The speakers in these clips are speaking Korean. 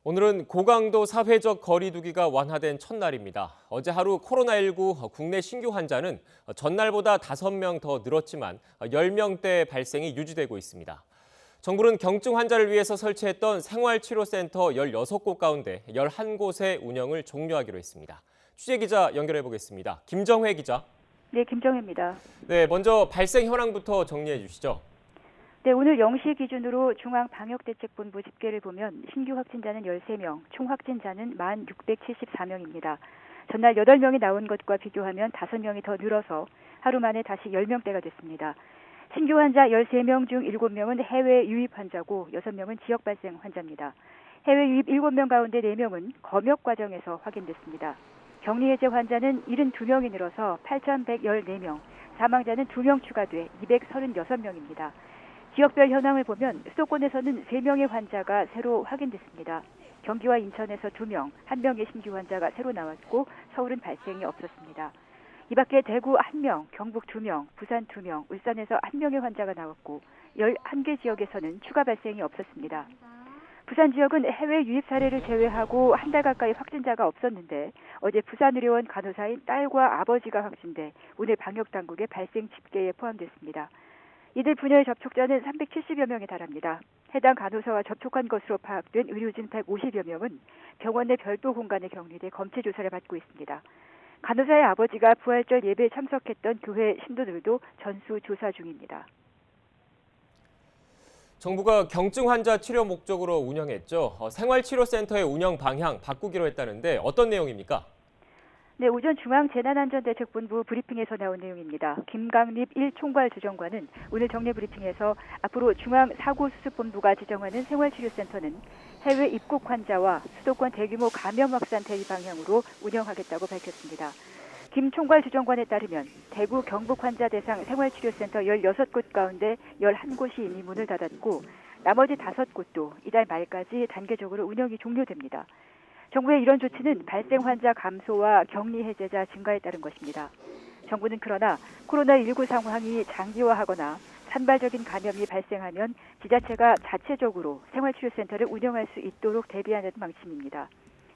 오늘은 고강도 사회적 거리 두기가 완화된 첫날입니다. 어제 하루 코로나19 국내 신규 환자는 전날보다 5명 더 늘었지만 10명대 발생이 유지되고 있습니다. 정부는 경증 환자를 위해서 설치했던 생활치료센터 16곳 가운데 11곳의 운영을 종료하기로 했습니다. 취재기자 연결해 보겠습니다. 김정회 기자. 네, 김정혜입니다. 네, 먼저 발생 현황부터 정리해 주시죠. 네, 오늘 0시 기준으로 중앙방역대책본부 집계를 보면 신규 확진자는 13명, 총 확진자는 1,674명입니다. 전날 8명이 나온 것과 비교하면 5명이 더 늘어서 하루 만에 다시 10명대가 됐습니다. 신규 환자 13명 중 7명은 해외 유입 환자고 6명은 지역 발생 환자입니다. 해외 유입 7명 가운데 4명은 검역 과정에서 확인됐습니다. 격리 해제 환자는 72명이 늘어서 8,114명, 사망자는 2명 추가돼 236명입니다. 지역별 현황을 보면 수도권에서는 3명의 환자가 새로 확인됐습니다. 경기와 인천에서 2명, 1명의 신규 환자가 새로 나왔고 서울은 발생이 없었습니다. 이 밖에 대구 1명, 경북 2명, 부산 2명, 울산에서 1명의 환자가 나왔고 11개 지역에서는 추가 발생이 없었습니다. 부산 지역은 해외 유입 사례를 제외하고 한 달 가까이 확진자가 없었는데 어제 부산의료원 간호사인 딸과 아버지가 확진돼 오늘 방역당국의 발생 집계에 포함됐습니다. 이들 분야의 접촉자는 370여 명에 달합니다. 해당 간호사와 접촉한 것으로 파악된 의료진 150여 명은 병원 내 별도 공간에 격리돼 검체 조사를 받고 있습니다. 간호사의 아버지가 부활절 예배에 참석했던 교회 신도들도 전수 조사 중입니다. 정부가 경증 환자 치료 목적으로 운영했죠. 생활치료센터의 운영 방향 바꾸기로 했다는데 어떤 내용입니까? 네, 오전 중앙재난안전대책본부 브리핑에서 나온 내용입니다. 김강립 1총괄 주정관은 오늘 정례 브리핑에서 앞으로 중앙사고수습본부가 지정하는 생활치료센터는 해외 입국 환자와 수도권 대규모 감염 확산 대비 방향으로 운영하겠다고 밝혔습니다. 김 총괄 주정관에 따르면 대구 경북 환자 대상 생활치료센터 16곳 가운데 11곳이 이미 문을 닫았고 나머지 5곳도 이달 말까지 단계적으로 운영이 종료됩니다. 정부의 이런 조치는 발생 환자 감소와 격리 해제자 증가에 따른 것입니다. 정부는 그러나 코로나19 상황이 장기화하거나 산발적인 감염이 발생하면 지자체가 자체적으로 생활치료센터를 운영할 수 있도록 대비하는 방침입니다.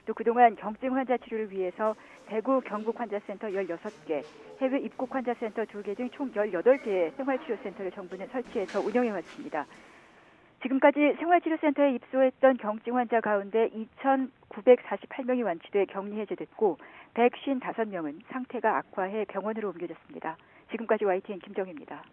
또 그동안 경증 환자 치료를 위해서 대구 경북 환자센터 16개, 해외 입국 환자센터 2개 등 총 18개의 생활치료센터를 정부는 설치해서 운영해왔습니다. 지금까지 생활치료센터에 입소했던 경증 환자 가운데 2,948명이 완치돼 격리 해제됐고 155명은 상태가 악화해 병원으로 옮겨졌습니다. 지금까지 YTN 김정혜입니다.